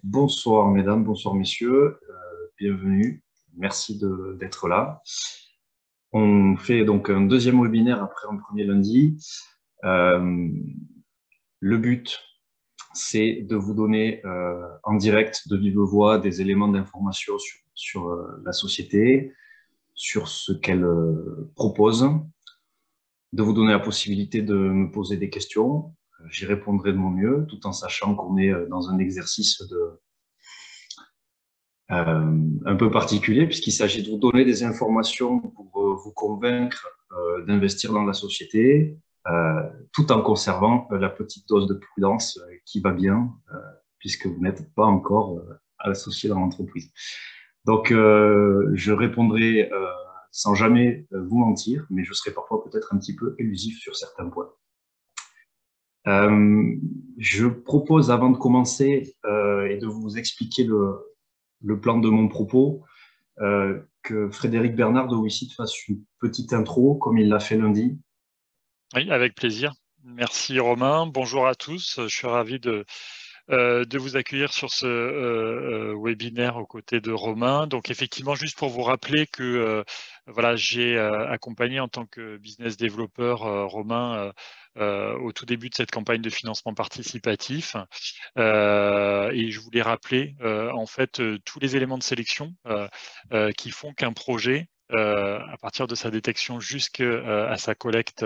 Bonsoir mesdames, bonsoir messieurs, bienvenue, merci d'être là. On fait donc un deuxième webinaire après un premier lundi. Le but, c'est de vous donner en direct de vive voix des éléments d'information sur la société, sur ce qu'elle propose, de vous donner la possibilité de me poser des questions. J'y répondrai de mon mieux, tout en sachant qu'on est dans un exercice un peu particulier, puisqu'il s'agit de vous donner des informations pour vous convaincre d'investir dans la société, tout en conservant la petite dose de prudence qui va bien, puisque vous n'êtes pas encore associé dans l'entreprise. Donc, je répondrai sans jamais vous mentir, mais je serai parfois peut-être un petit peu élusif sur certains points. Je propose, avant de commencer et de vous expliquer le plan de mon propos, que Frédéric Bernard de WICIT fasse une petite intro, comme il l'a fait lundi. Oui, avec plaisir. Merci Romain. Bonjour à tous. Je suis ravi de vous accueillir sur ce webinaire aux côtés de Romain. Donc effectivement, juste pour vous rappeler que voilà, j'ai accompagné en tant que business développeur Romain au tout début de cette campagne de financement participatif. Et je voulais rappeler en fait tous les éléments de sélection qui font qu'un projet, à partir de sa détection jusqu'à sa collecte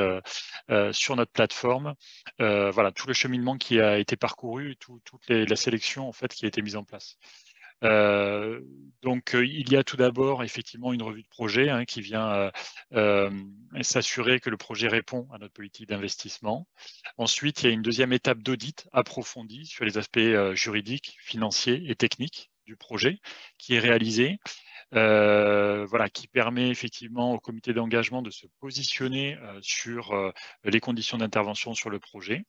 sur notre plateforme, voilà, tout le cheminement qui a été parcouru, toute la sélection en fait qui a été mise en place. Donc, il y a tout d'abord effectivement une revue de projet qui vient s'assurer que le projet répond à notre politique d'investissement. Ensuite, il y a une deuxième étape d'audit approfondie sur les aspects juridiques, financiers et techniques du projet qui est réalisée. Voilà, qui permet effectivement au comité d'engagement de se positionner sur les conditions d'intervention sur le projet.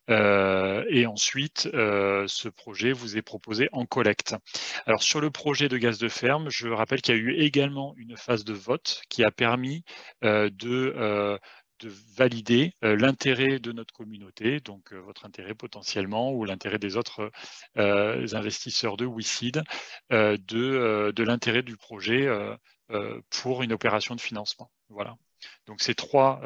Et ensuite, ce projet vous est proposé en collecte. Alors, sur le projet de gaz de ferme, je rappelle qu'il y a eu également une phase de vote qui a permis de valider l'intérêt de notre communauté, donc votre intérêt potentiellement ou l'intérêt des autres investisseurs de WICID, de l'intérêt du projet pour une opération de financement. Voilà. Donc ces trois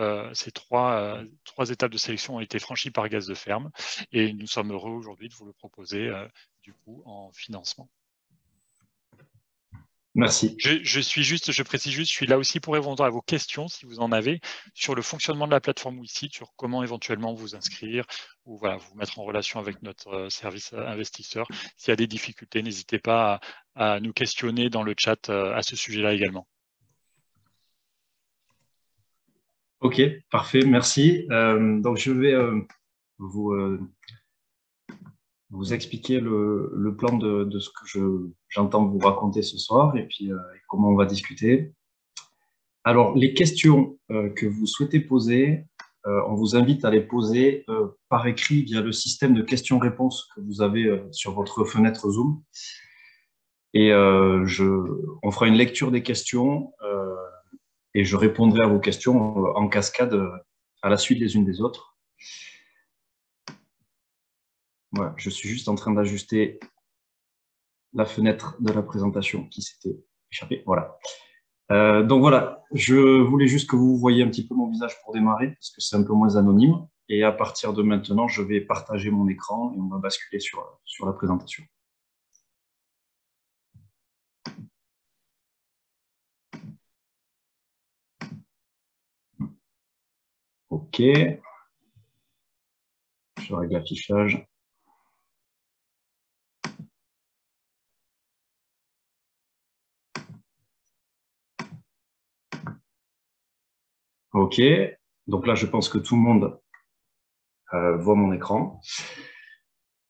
étapes de sélection ont été franchies par Gaz de Ferme et nous sommes heureux aujourd'hui de vous le proposer du coup en financement. Merci. Je précise juste, je suis là aussi pour répondre à vos questions, si vous en avez, sur le fonctionnement de la plateforme WICIT, sur comment éventuellement vous inscrire ou voilà, vous mettre en relation avec notre service investisseur. S'il y a des difficultés, n'hésitez pas à nous questionner dans le chat à ce sujet-là également. Ok, parfait, merci. Donc, je vais vous expliquer le plan de ce que j'entends vous raconter ce soir et puis comment on va discuter. Alors, les questions que vous souhaitez poser, on vous invite à les poser par écrit via le système de questions-réponses que vous avez sur votre fenêtre Zoom. Et on fera une lecture des questions et je répondrai à vos questions en cascade à la suite les unes des autres. Voilà, je suis juste en train d'ajuster la fenêtre de la présentation qui s'était échappée. Voilà. Donc voilà, je voulais juste que vous voyiez un petit peu mon visage pour démarrer, parce que c'est un peu moins anonyme. Et à partir de maintenant, je vais partager mon écran et on va basculer sur la présentation. OK. Je règle l'affichage. OK. Donc là, je pense que tout le monde voit mon écran.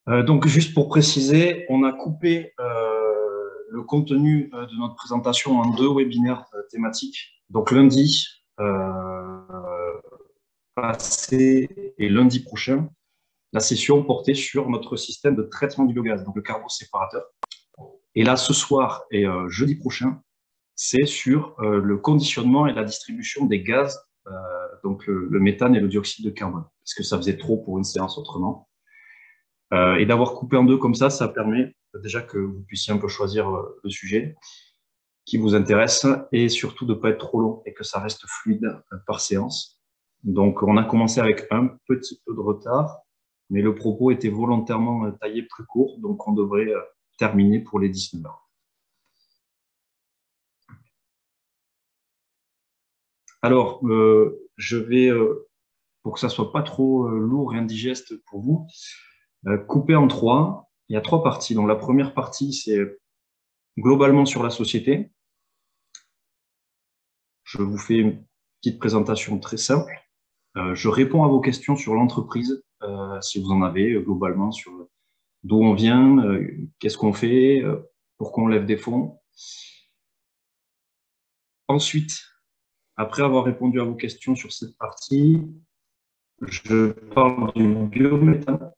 Donc, juste pour préciser, on a coupé le contenu de notre présentation en 2 webinaires thématiques. Donc, lundi passé et lundi prochain, la session portait sur notre système de traitement du biogaz, donc le carboséparateur. Et là, ce soir et jeudi prochain, c'est sur le conditionnement et la distribution des gaz, donc le méthane et le dioxyde de carbone, parce que ça faisait trop pour une séance autrement. Et d'avoir coupé en 2 comme ça permet déjà que vous puissiez un peu choisir le sujet qui vous intéresse et surtout de ne pas être trop long et que ça reste fluide par séance. Donc, on a commencé avec un petit peu de retard, mais le propos était volontairement taillé plus court, donc on devrait terminer pour les 19 heures. Alors, je vais, pour que ça soit pas trop lourd et indigeste pour vous, couper en trois. Il y a trois parties. Donc, la première partie, c'est globalement sur la société. Je vous fais une petite présentation très simple. Je réponds à vos questions sur l'entreprise, si vous en avez, globalement, sur d'où on vient, qu'est-ce qu'on fait, pourquoi on lève des fonds. Ensuite, après avoir répondu à vos questions sur cette partie, je parle du biométhane.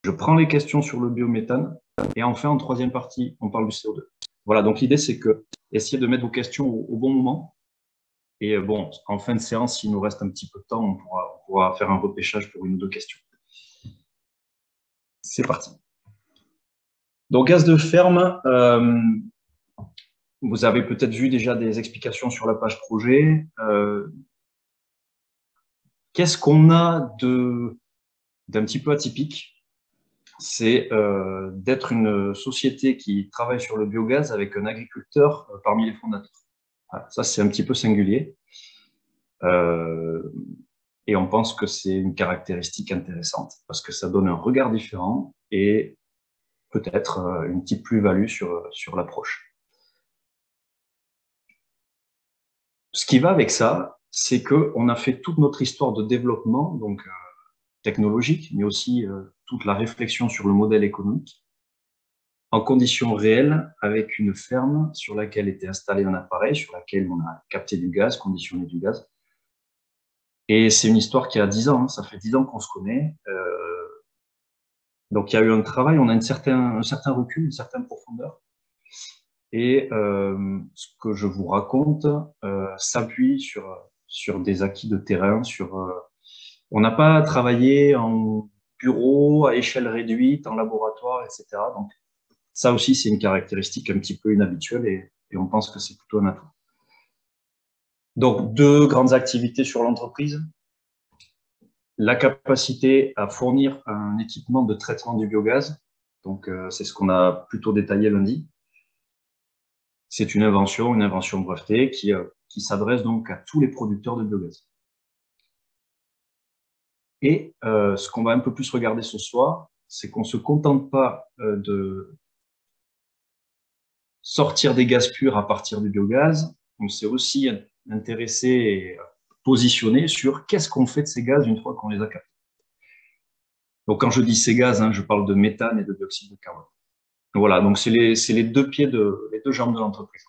Je prends les questions sur le biométhane. Et enfin, en troisième partie, on parle du CO2. Voilà, donc l'idée, c'est que essayez de mettre vos questions au bon moment. Et bon, en fin de séance, s'il nous reste un petit peu de temps, on pourra faire un repêchage pour une ou deux questions. C'est parti. Donc, gaz de ferme, vous avez peut-être vu déjà des explications sur la page projet. Qu'est-ce qu'on a d'un petit peu atypique? C'est d'être une société qui travaille sur le biogaz avec un agriculteur parmi les fondateurs. Voilà, ça, c'est un petit peu singulier. Et on pense que c'est une caractéristique intéressante parce que ça donne un regard différent et peut-être une petite plus-value sur l'approche. Ce qui va avec ça, c'est qu'on a fait toute notre histoire de développement, donc technologique, mais aussi toute la réflexion sur le modèle économique, en conditions réelles, avec une ferme sur laquelle était installé un appareil, sur laquelle on a capté du gaz, conditionné du gaz. Et c'est une histoire qui a 10 ans, hein, ça fait 10 ans qu'on se connaît. Donc il y a eu un travail, on a un certain recul, une certaine profondeur. Et ce que je vous raconte s'appuie sur des acquis de terrain. On n'a pas travaillé en bureau, à échelle réduite, en laboratoire, etc. Donc ça aussi, c'est une caractéristique un petit peu inhabituelle et on pense que c'est plutôt un atout. Donc, deux grandes activités sur l'entreprise. La capacité à fournir un équipement de traitement du biogaz. Donc, c'est ce qu'on a plutôt détaillé lundi. C'est une invention brevetée qui s'adresse donc à tous les producteurs de biogaz. Et ce qu'on va un peu plus regarder ce soir, c'est qu'on ne se contente pas de sortir des gaz purs à partir du biogaz, on s'est aussi intéressé et positionné sur qu'est-ce qu'on fait de ces gaz une fois qu'on les a captés. Donc quand je dis ces gaz, hein, je parle de méthane et de dioxyde de carbone. Voilà, donc c'est les deux jambes de l'entreprise.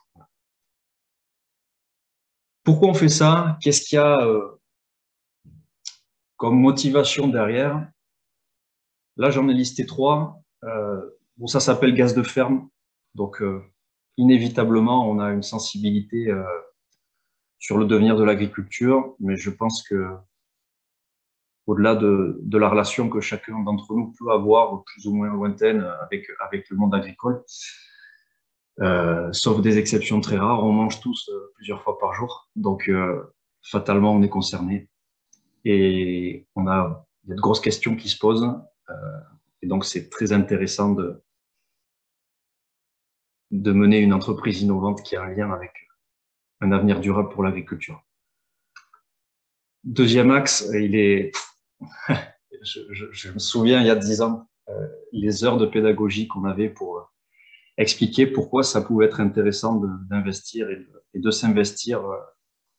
Pourquoi on fait ça? Qu'est-ce qu'il y a comme motivation derrière? Là, j'en ai listé trois. Bon, ça s'appelle gaz de ferme. Donc, inévitablement, on a une sensibilité sur le devenir de l'agriculture, mais je pense que au-delà de la relation que chacun d'entre nous peut avoir, plus ou moins lointaine, avec le monde agricole, sauf des exceptions très rares, on mange tous plusieurs fois par jour. Donc, fatalement, on est concerné. Et il y a de grosses questions qui se posent. Et donc, c'est très intéressant de mener une entreprise innovante qui a un lien avec un avenir durable pour l'agriculture. Deuxième axe, je me souviens, il y a 10 ans, les heures de pédagogie qu'on avait pour expliquer pourquoi ça pouvait être intéressant d'investir et de s'investir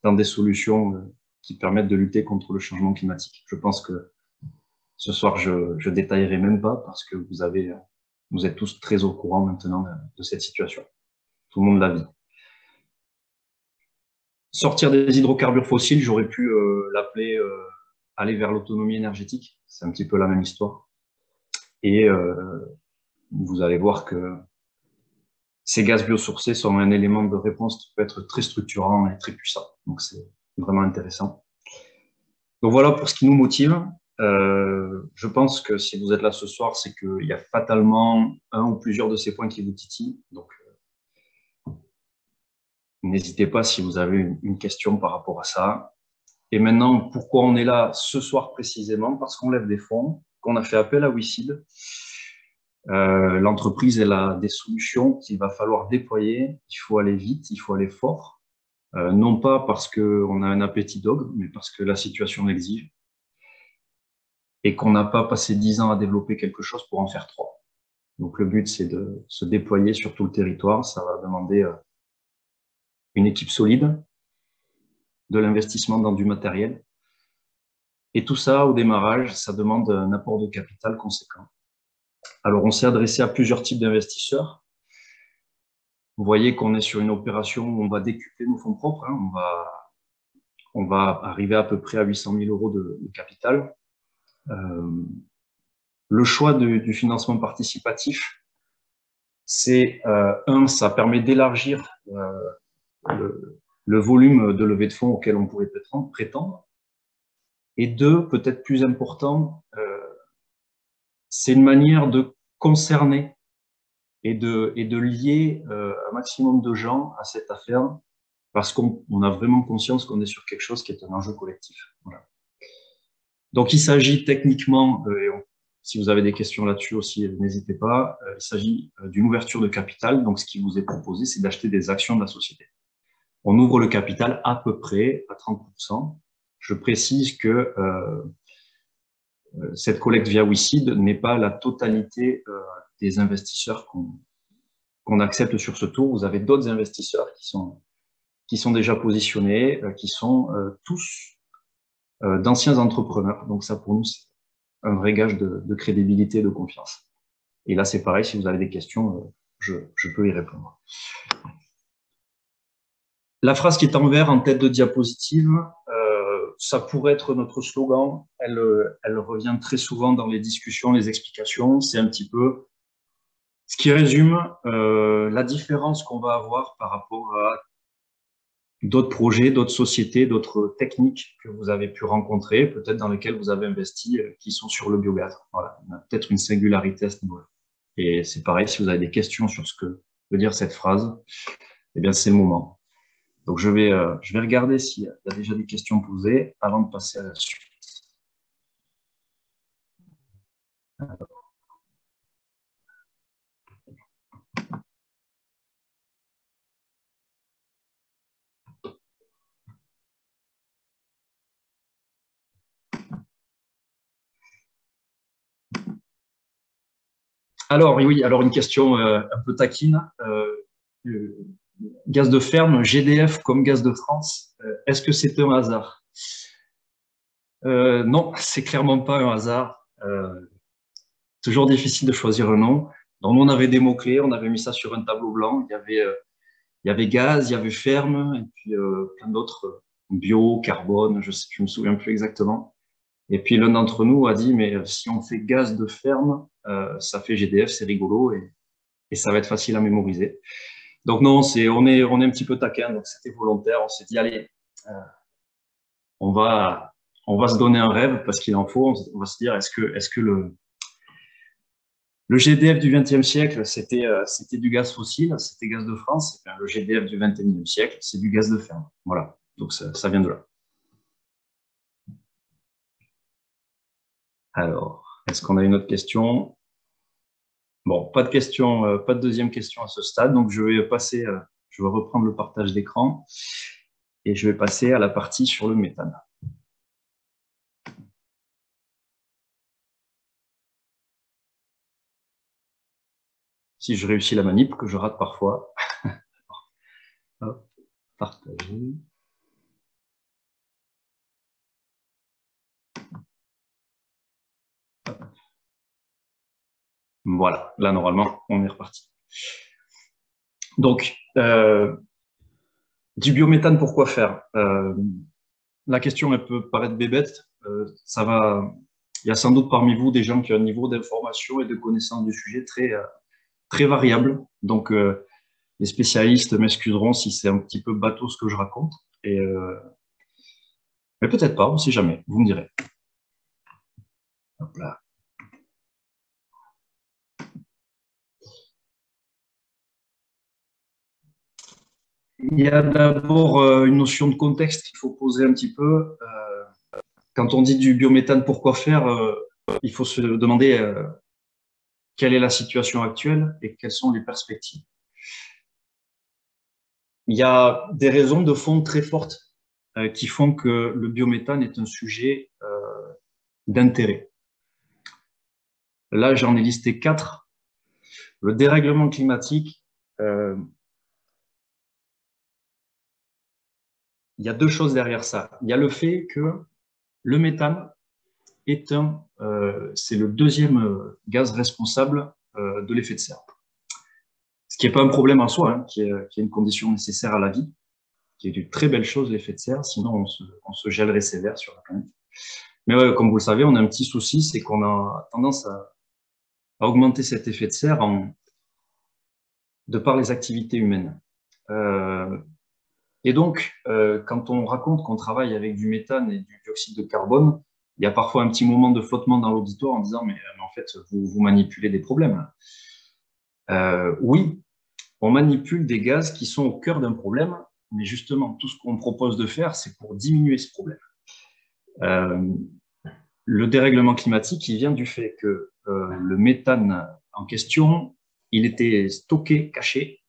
dans des solutions qui permettent de lutter contre le changement climatique. Je pense que ce soir, je détaillerai même pas parce que vous êtes tous très au courant maintenant de cette situation. Tout le monde la vit. Sortir des hydrocarbures fossiles, j'aurais pu l'appeler aller vers l'autonomie énergétique. C'est un petit peu la même histoire. Et vous allez voir que ces gaz biosourcés sont un élément de réponse qui peut être très structurant et très puissant. Donc, c'est vraiment intéressant. Donc, voilà pour ce qui nous motive. je pense que si vous êtes là ce soir, c'est qu'il y a fatalement un ou plusieurs de ces points qui vous titillent. Donc, n'hésitez pas si vous avez une question par rapport à ça. Et maintenant, pourquoi on est là ce soir précisément? Parce qu'on lève des fonds, qu'on a fait appel à WeSeed. L'entreprise, elle a des solutions qu'il va falloir déployer. Il faut aller vite, il faut aller fort. Non pas parce qu'on a un appétit d'ogre, mais parce que la situation l'exige. Et qu'on n'a pas passé 10 ans à développer quelque chose pour en faire 3. Donc le but, c'est de se déployer sur tout le territoire. Ça va demander une équipe solide, de l'investissement dans du matériel. Et tout ça, au démarrage, ça demande un apport de capital conséquent. Alors, on s'est adressé à plusieurs types d'investisseurs. Vous voyez qu'on est sur une opération où on va décupler nos fonds propres. Hein. On va arriver à peu près à 800 000 euros de capital. Le choix du financement participatif, c'est, ça permet d'élargir le volume de levée de fonds auquel on pourrait prétendre. Et deux, peut-être plus important, c'est une manière de concerner et de lier un maximum de gens à cette affaire, parce qu'on a vraiment conscience qu'on est sur quelque chose qui est un enjeu collectif. Voilà. Donc, il s'agit techniquement, si vous avez des questions là-dessus aussi, n'hésitez pas, il s'agit d'une ouverture de capital. Donc, ce qui vous est proposé, c'est d'acheter des actions de la société. On ouvre le capital à peu près à 30%. Je précise que cette collecte via WeSeed n'est pas la totalité des investisseurs qu'on accepte sur ce tour. Vous avez d'autres investisseurs qui sont déjà positionnés, qui sont tous d'anciens entrepreneurs. Donc ça, pour nous, c'est un vrai gage de crédibilité et de confiance. Et là, c'est pareil, si vous avez des questions, je peux y répondre. La phrase qui est en vert en tête de diapositive, ça pourrait être notre slogan. Elle revient très souvent dans les discussions, les explications. C'est un petit peu ce qui résume la différence qu'on va avoir par rapport à d'autres projets, d'autres sociétés, d'autres techniques que vous avez pu rencontrer, peut-être dans lesquelles vous avez investi, qui sont sur le biogaz. Voilà, on a peut-être une singularité à ce niveau-là. Et c'est pareil, si vous avez des questions sur ce que veut dire cette phrase, eh bien, c'est le moment. Donc, je vais regarder s'il y a déjà des questions posées avant de passer à la suite. Alors, oui, alors une question un peu taquine. Gaz de ferme, GDF comme Gaz de France, est-ce que c'est un hasard? Non, c'est clairement pas un hasard. Toujours difficile de choisir un nom. Donc, on avait des mots-clés, on avait mis ça sur un tableau blanc. Il y avait gaz, il y avait ferme, et puis plein d'autres, bio, carbone, je me souviens plus exactement. Et puis l'un d'entre nous a dit, mais si on fait gaz de ferme, ça fait GDF, c'est rigolo, et ça va être facile à mémoriser. Donc non, on est un petit peu taquin, donc c'était volontaire. On s'est dit, allez, on va se donner un rêve parce qu'il en faut. On va se dire, est-ce que le GDF du XXe siècle, c'était du gaz fossile, c'était gaz de France. Le GDF du XXIe siècle, c'est du gaz de ferme. Voilà, donc ça vient de là. Alors, est-ce qu'on a une autre question? Bon, pas de question, pas de deuxième question à ce stade, donc je vais reprendre le partage d'écran et je vais passer à la partie sur le méthane. Si je réussis la manip, que je rate parfois. Hop, partager. Voilà, là, normalement, on est reparti. Donc, du biométhane, pourquoi faire? La question, elle peut paraître bébête. Il y a sans doute parmi vous des gens qui ont un niveau d'information et de connaissance du sujet très variable. Donc, les spécialistes m'excuseront si c'est un petit peu bateau ce que je raconte. Mais peut-être pas, on ne sait jamais, vous me direz. Hop là. Il y a d'abord une notion de contexte qu'il faut poser un petit peu. Quand on dit du biométhane, pourquoi faire il faut se demander quelle est la situation actuelle et quelles sont les perspectives. Il y a des raisons de fond très fortes qui font que le biométhane est un sujet d'intérêt. Là, j'en ai listé 4. Le dérèglement climatique, il y a 2 choses derrière ça. Il y a le fait que le méthane c'est le 2e gaz responsable de l'effet de serre. Ce qui n'est pas un problème en soi, hein, qui est une condition nécessaire à la vie, qui est une très belle chose, l'effet de serre, sinon on se gèlerait sévère sur la planète. Mais ouais, comme vous le savez, on a un petit souci, c'est qu'on a tendance à augmenter cet effet de serre de par les activités humaines. Et donc, quand on raconte qu'on travaille avec du méthane et du dioxyde de carbone, il y a parfois un petit moment de flottement dans l'auditoire en disant mais en fait, vous manipulez des problèmes. Oui, on manipule des gaz qui sont au cœur d'un problème, mais justement, tout ce qu'on propose de faire, c'est pour diminuer ce problème. Le dérèglement climatique, il vient du fait que le méthane en question, il était stocké, caché,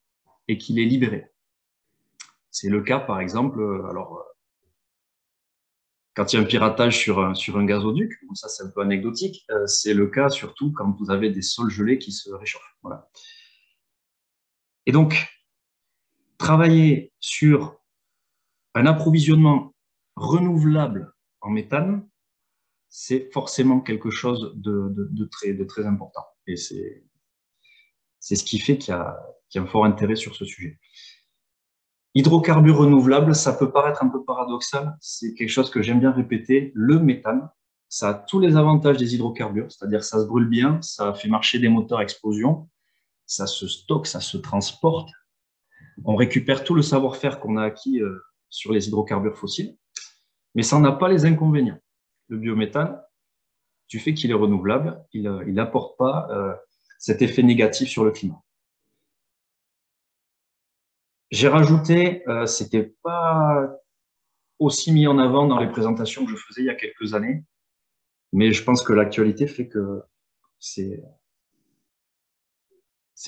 et qu'il est libéré. C'est le cas, par exemple, quand il y a un piratage sur un gazoduc, bon, ça c'est un peu anecdotique, c'est le cas surtout quand vous avez des sols gelés qui se réchauffent. Voilà. Et donc, travailler sur un approvisionnement renouvelable en méthane, c'est forcément quelque chose de très important. Et c'est ce qui fait qu'il y a un fort intérêt sur ce sujet. Hydrocarbures renouvelables, ça peut paraître un peu paradoxal, c'est quelque chose que j'aime bien répéter. Le méthane, ça a tous les avantages des hydrocarbures, c'est-à-dire ça se brûle bien, ça fait marcher des moteurs à explosion, ça se stocke, ça se transporte. On récupère tout le savoir-faire qu'on a acquis sur les hydrocarbures fossiles, mais ça n'a pas les inconvénients. Le biométhane, du fait qu'il est renouvelable, il n'apporte pas cet effet négatif sur le climat. J'ai rajouté, c'était pas aussi mis en avant dans les présentations que je faisais il y a quelques années, mais je pense que l'actualité fait que c'est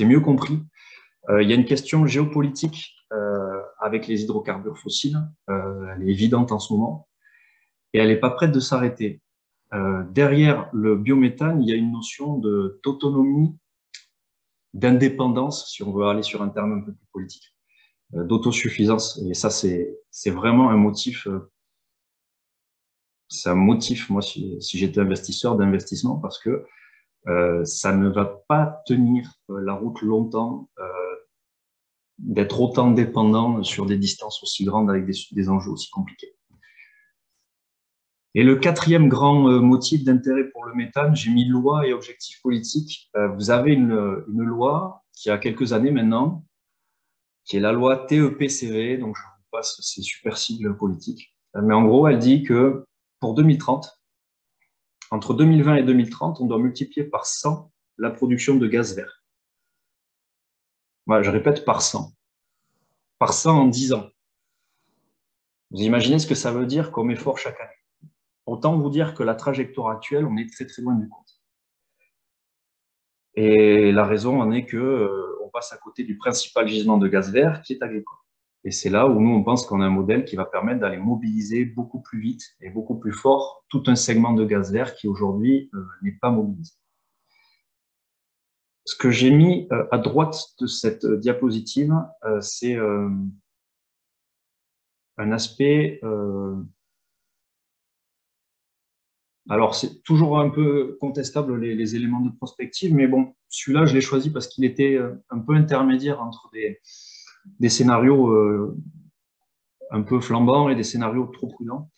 mieux compris. Il y a une question géopolitique avec les hydrocarbures fossiles, elle est évidente en ce moment, et elle n'est pas prête de s'arrêter. Derrière le biométhane, il y a une notion d'autonomie, d'indépendance, si on veut aller sur un terme un peu plus politique, d'autosuffisance. Et ça, c'est vraiment un motif, c'est un motif, moi, si j'étais investisseur, d'investissement, parce que ça ne va pas tenir la route longtemps d'être autant dépendant sur des distances aussi grandes avec des enjeux aussi compliqués. Et le 4e grand motif d'intérêt pour le méthane, j'ai mis loi et objectifs politiques. Vous avez une loi qui a quelques années maintenant, qui est la loi TEPCV, donc je vous passe ces super sigles politiques. Mais en gros, elle dit que pour 2030, entre 2020 et 2030, on doit multiplier par 100 la production de gaz vert. Voilà, je répète, par 100. Par 100 en 10 ans. Vous imaginez ce que ça veut dire comme effort chaque année. Autant vous dire que la trajectoire actuelle, on est très très loin du compte. Et la raison en est qu'on passe à côté du principal gisement de gaz vert qui est agricole. Et c'est là où nous, on pense qu'on a un modèle qui va permettre d'aller mobiliser beaucoup plus vite et beaucoup plus fort tout un segment de gaz vert qui aujourd'hui n'est pas mobilisé. Ce que j'ai mis à droite de cette diapositive, c'est un aspect... alors, c'est toujours un peu contestable les éléments de prospective, mais bon, celui-là, je l'ai choisi parce qu'il était un peu intermédiaire entre des scénarios un peu flambants et des scénarios trop prudents.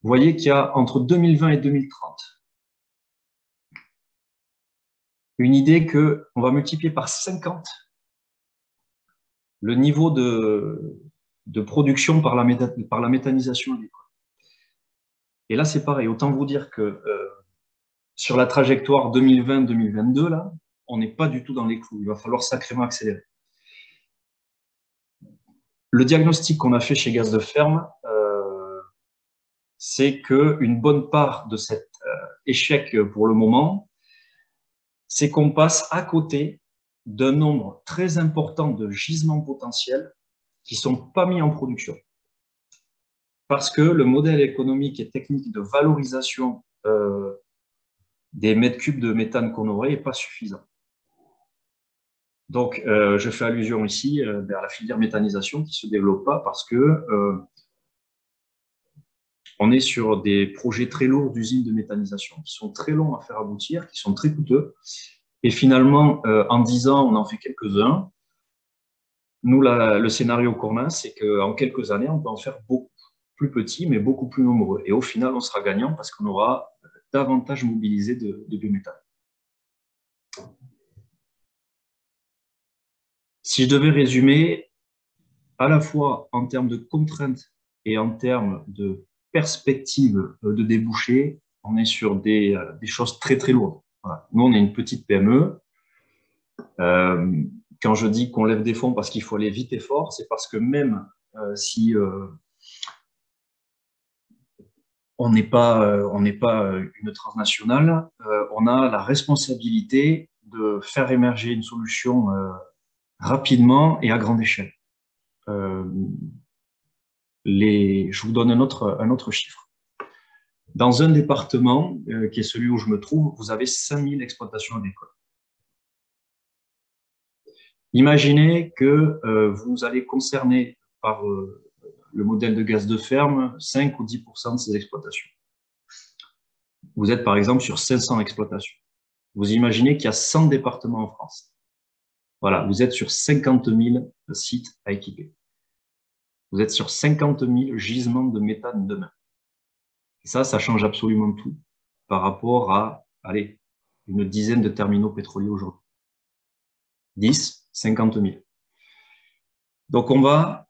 Vous voyez qu'il y a entre 2020 et 2030 une idée qu'on va multiplier par 50 le niveau de production par la méthanisation agricole. Et là, c'est pareil. Autant vous dire que sur la trajectoire 2020-2022, là, on n'est pas du tout dans les clous. Il va falloir sacrément accélérer. Le diagnostic qu'on a fait chez Gaz de Ferme, c'est qu'une bonne part de cet échec pour le moment, c'est qu'on passe à côté d'un nombre très important de gisements potentiels qui ne sont pas mis en production. Parce que le modèle économique et technique de valorisation des mètres cubes de méthane qu'on aurait n'est pas suffisant. Donc, je fais allusion ici vers la filière méthanisation qui ne se développe pas parce que on est sur des projets très lourds d'usines de méthanisation qui sont très longs à faire aboutir, qui sont très coûteux. Et finalement, en 10 ans, on en fait quelques-uns. Nous, le scénario qu'on a, c'est qu'en quelques années, on peut en faire beaucoup plus petits, mais beaucoup plus nombreux. Et au final, on sera gagnant parce qu'on aura davantage mobilisé de biométhane. Si je devais résumer, à la fois en termes de contraintes et en termes de perspectives de débouchés, on est sur des choses très, très lourdes. Voilà. Nous, on est une petite PME. Quand je dis qu'on lève des fonds parce qu'il faut aller vite et fort, c'est parce que même si on n'est pas une transnationale, on a la responsabilité de faire émerger une solution rapidement et à grande échelle. Je vous donne un autre chiffre. Dans un département, qui est celui où je me trouve, vous avez 5000 exploitations agricoles. Imaginez que vous allez concerner par le modèle de Gaz de Ferme 5 ou 10% de ces exploitations. Vous êtes par exemple sur 500 exploitations. Vous imaginez qu'il y a 100 départements en France. Voilà, vous êtes sur 50 000 sites à équiper. Vous êtes sur 50 000 gisements de méthane demain. Et ça change absolument tout par rapport à, allez, une dizaine de terminaux pétroliers aujourd'hui. 10, 50 000. Donc on va,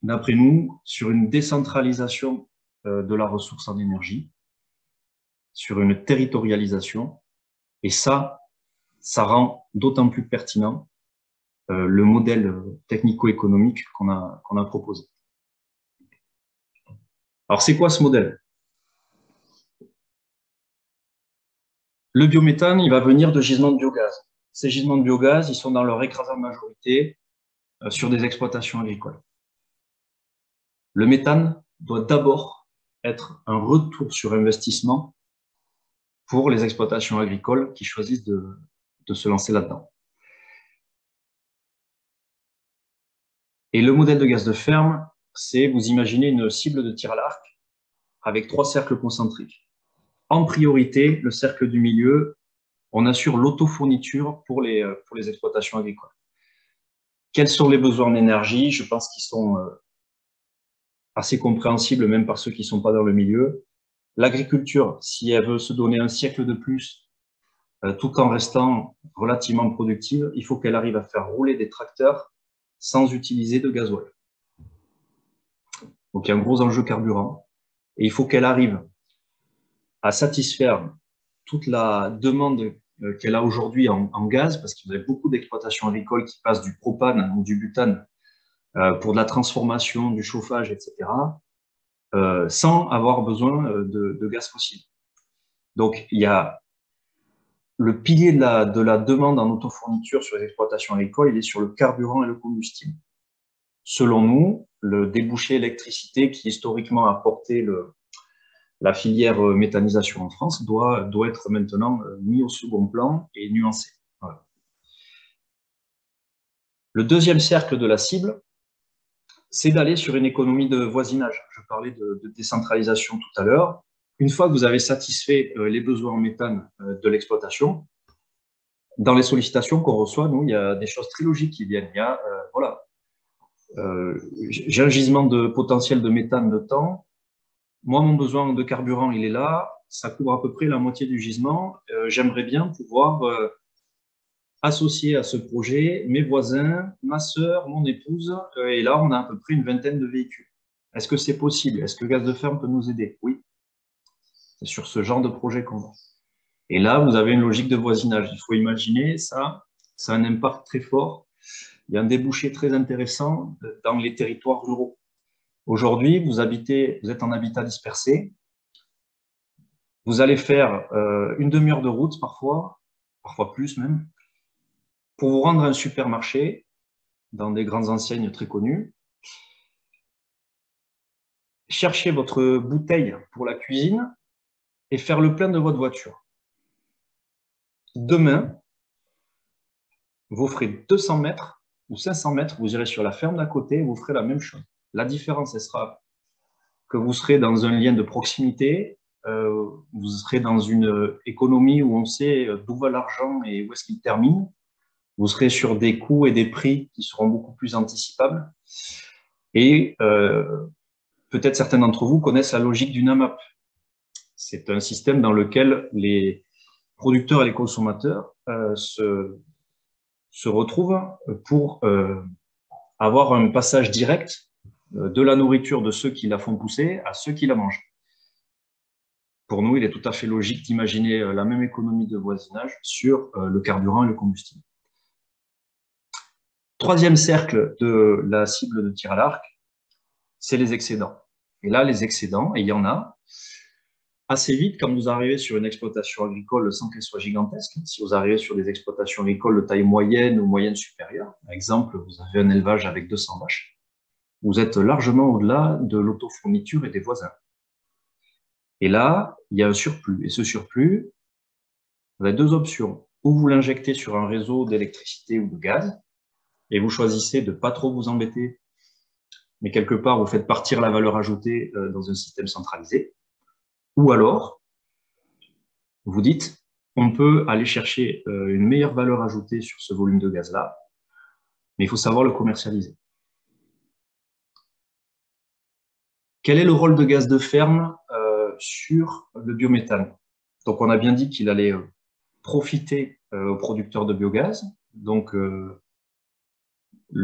d'après nous, sur une décentralisation de la ressource en énergie, sur une territorialisation, et ça rend d'autant plus pertinent le modèle technico-économique qu'on a proposé. Alors, c'est quoi ce modèle? Le biométhane, il va venir de gisements de biogaz. Ces gisements de biogaz, ils sont dans leur écrasante majorité sur des exploitations agricoles. Le méthane doit d'abord être un retour sur investissement pour les exploitations agricoles qui choisissent de se lancer là-dedans. Et le modèle de Gaz de Ferme, c'est, vous imaginez une cible de tir à l'arc avec 3 cercles concentriques. En priorité, le cercle du milieu, on assure l'autofourniture pour les exploitations agricoles. Quels sont les besoins en énergie? Je pense qu'ils sont assez compréhensibles, même par ceux qui ne sont pas dans le milieu. L'agriculture, si elle veut se donner un siècle de plus, tout en restant relativement productive, il faut qu'elle arrive à faire rouler des tracteurs sans utiliser de gasoil. Donc, il y a un gros enjeu carburant. Et il faut qu'elle arrive à satisfaire toute la demande qu'elle a aujourd'hui en gaz, parce qu'il y a beaucoup d'exploitations agricoles qui passent du propane ou du butane pour de la transformation, du chauffage, etc., sans avoir besoin de gaz fossile. Donc, il y a le pilier de la demande en autofourniture sur les exploitations agricoles, il est sur le carburant et le combustible. Selon nous, le débouché électricité qui historiquement a porté la filière méthanisation en France doit être maintenant mis au second plan et nuancé. Voilà. Le deuxième cercle de la cible, c'est d'aller sur une économie de voisinage. Je parlais de décentralisation tout à l'heure. Une fois que vous avez satisfait les besoins en méthane de l'exploitation, dans les sollicitations qu'on reçoit, nous, il y a des choses très logiques qui viennent. Il y a, voilà, j'ai un gisement de potentiel de méthane de temps. Moi, mon besoin de carburant, il est là. Ça couvre à peu près la moitié du gisement. J'aimerais bien pouvoir associer à ce projet mes voisins, ma sœur, mon épouse. Et là, on a à peu près une vingtaine de véhicules. Est-ce que c'est possible? Est-ce que Gaz de Ferme peut nous aider? Oui. C'est sur ce genre de projet qu'on va. Et là, vous avez une logique de voisinage. Il faut imaginer ça, ça a un impact très fort. Il y a un débouché très intéressant dans les territoires ruraux. Aujourd'hui, vous êtes en habitat dispersé. Vous allez faire une demi-heure de route parfois plus même, pour vous rendre à un supermarché dans des grandes enseignes très connues. Cherchez votre bouteille pour la cuisine et faire le plein de votre voiture. Demain, vous ferez 200 mètres ou 500 mètres, vous irez sur la ferme d'à côté et vous ferez la même chose. La différence, ce sera que vous serez dans un lien de proximité, vous serez dans une économie où on sait d'où va l'argent et où est-ce qu'il termine. Vous serez sur des coûts et des prix qui seront beaucoup plus anticipables. Et peut-être certains d'entre vous connaissent la logique du NAMAP. C'est un système dans lequel les producteurs et les consommateurs se retrouvent pour avoir un passage direct de la nourriture de ceux qui la font pousser à ceux qui la mangent. Pour nous, il est tout à fait logique d'imaginer la même économie de voisinage sur le carburant et le combustible. Troisième cercle de la cible de tir à l'arc, c'est les excédents. Et là, les excédents, et il y en a, assez vite, quand vous arrivez sur une exploitation agricole sans qu'elle soit gigantesque, si vous arrivez sur des exploitations agricoles de taille moyenne ou moyenne supérieure, par exemple, vous avez un élevage avec 200 vaches, vous êtes largement au-delà de l'autofourniture et des voisins. Et là, il y a un surplus. Et ce surplus, vous avez deux options. Ou vous l'injectez sur un réseau d'électricité ou de gaz, et vous choisissez de ne pas trop vous embêter, mais quelque part, vous faites partir la valeur ajoutée dans un système centralisé. Ou alors, vous dites, on peut aller chercher une meilleure valeur ajoutée sur ce volume de gaz-là, mais il faut savoir le commercialiser. Quel est le rôle de gaz de ferme sur le biométhane? Donc, on a bien dit qu'il allait profiter aux producteurs de biogaz. Donc,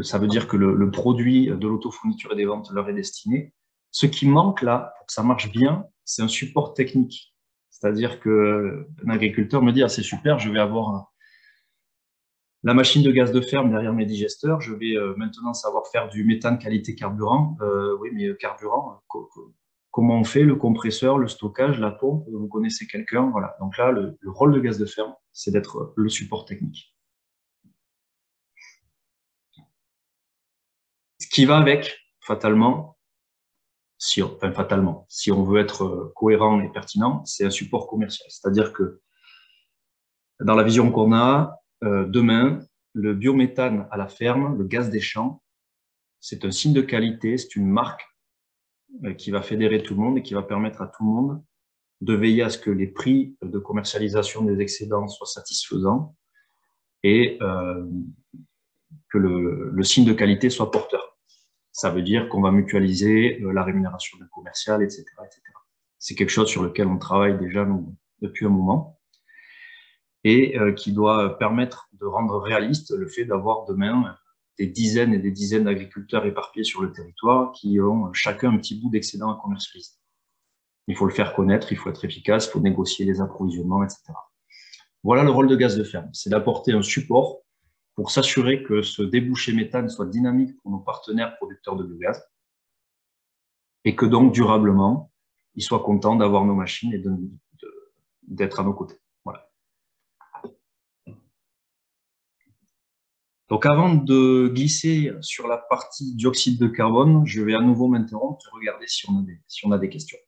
ça veut dire que le produit de l'autofourniture et des ventes leur est destiné. Ce qui manque là, pour que ça marche bien, c'est un support technique. C'est-à-dire qu'un agriculteur me dit, ah, c'est super, je vais avoir la machine de gaz de ferme derrière mes digesteurs, je vais maintenant savoir faire du méthane qualité carburant. Oui, mais carburant, comment on fait le compresseur, le stockage, la pompe? Vous connaissez quelqu'un? Voilà. Donc là, le rôle de gaz de ferme, c'est d'être le support technique. Ce qui va avec, fatalement, si on veut être cohérent et pertinent, c'est un support commercial. C'est-à-dire que dans la vision qu'on a, demain, le biométhane à la ferme, le gaz des champs, c'est un signe de qualité, c'est une marque qui va fédérer tout le monde et qui va permettre à tout le monde de veiller à ce que les prix de commercialisation des excédents soient satisfaisants et que le signe de qualité soit porteur. Ça veut dire qu'on va mutualiser la rémunération d'un commercial, etc., etc. C'est quelque chose sur lequel on travaille déjà nous, depuis un moment et qui doit permettre de rendre réaliste le fait d'avoir demain des dizaines et des dizaines d'agriculteurs éparpillés sur le territoire qui ont chacun un petit bout d'excédent à commercialiser. Il faut le faire connaître, il faut être efficace, il faut négocier les approvisionnements, etc. Voilà le rôle de gaz de ferme, c'est d'apporter un support pour s'assurer que ce débouché méthane soit dynamique pour nos partenaires producteurs de biogaz et que donc durablement, ils soient contents d'avoir nos machines et d'être à nos côtés. Voilà. Donc avant de glisser sur la partie dioxyde de carbone, je vais à nouveau m'interrompre et regarder si on a des questions.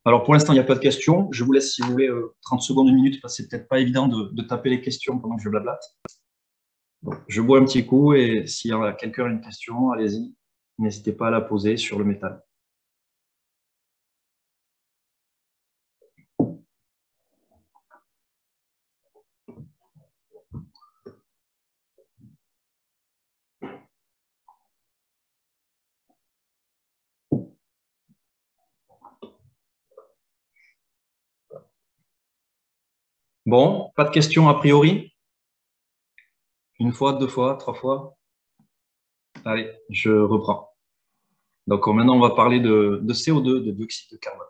Alors pour l'instant, il n'y a pas de questions. Je vous laisse, si vous voulez, 30 secondes, une minute, parce que c'est peut-être pas évident de taper les questions pendant que je blablate. Donc, je bois un petit coup et s'il y a quelqu'un a une question, allez-y. N'hésitez pas à la poser sur le métal. Bon, pas de questions a priori? Une fois, deux fois, trois fois? Allez, je reprends. Donc maintenant, on va parler de CO2, de dioxyde de carbone.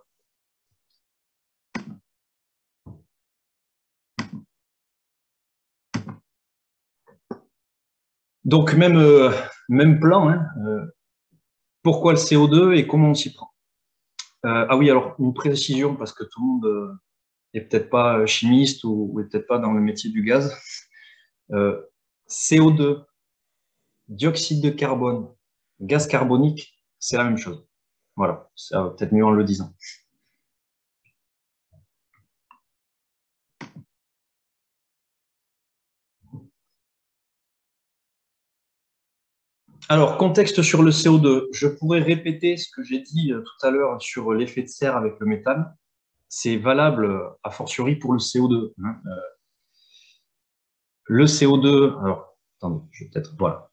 Donc même plan, hein, pourquoi le CO2 et comment on s'y prend? Ah oui, alors une précision, parce que tout le monde n'est peut-être pas chimiste ou est peut-être pas dans le métier du gaz. CO2, dioxyde de carbone, gaz carbonique, c'est la même chose. Voilà, ça va peut-être mieux en le disant. Alors, contexte sur le CO2. Je pourrais répéter ce que j'ai dit tout à l'heure sur l'effet de serre avec le méthane. C'est valable a fortiori pour le CO2. Hein. Le CO2, alors, attendez, je vais peut-être, voilà.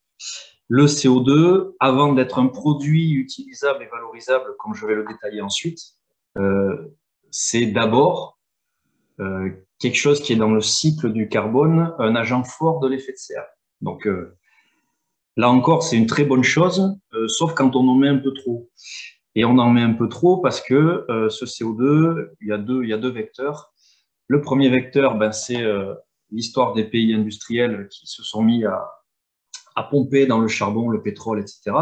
Le CO2, avant d'être un produit utilisable et valorisable, comme je vais le détailler ensuite, c'est d'abord quelque chose qui est dans le cycle du carbone, un agent fort de l'effet de serre. Donc, là encore, c'est une très bonne chose, sauf quand on en met un peu trop. Et on en met un peu trop parce que ce CO2, il y a deux vecteurs. Le premier vecteur, ben, c'est l'histoire des pays industriels qui se sont mis à pomper dans le charbon, le pétrole, etc.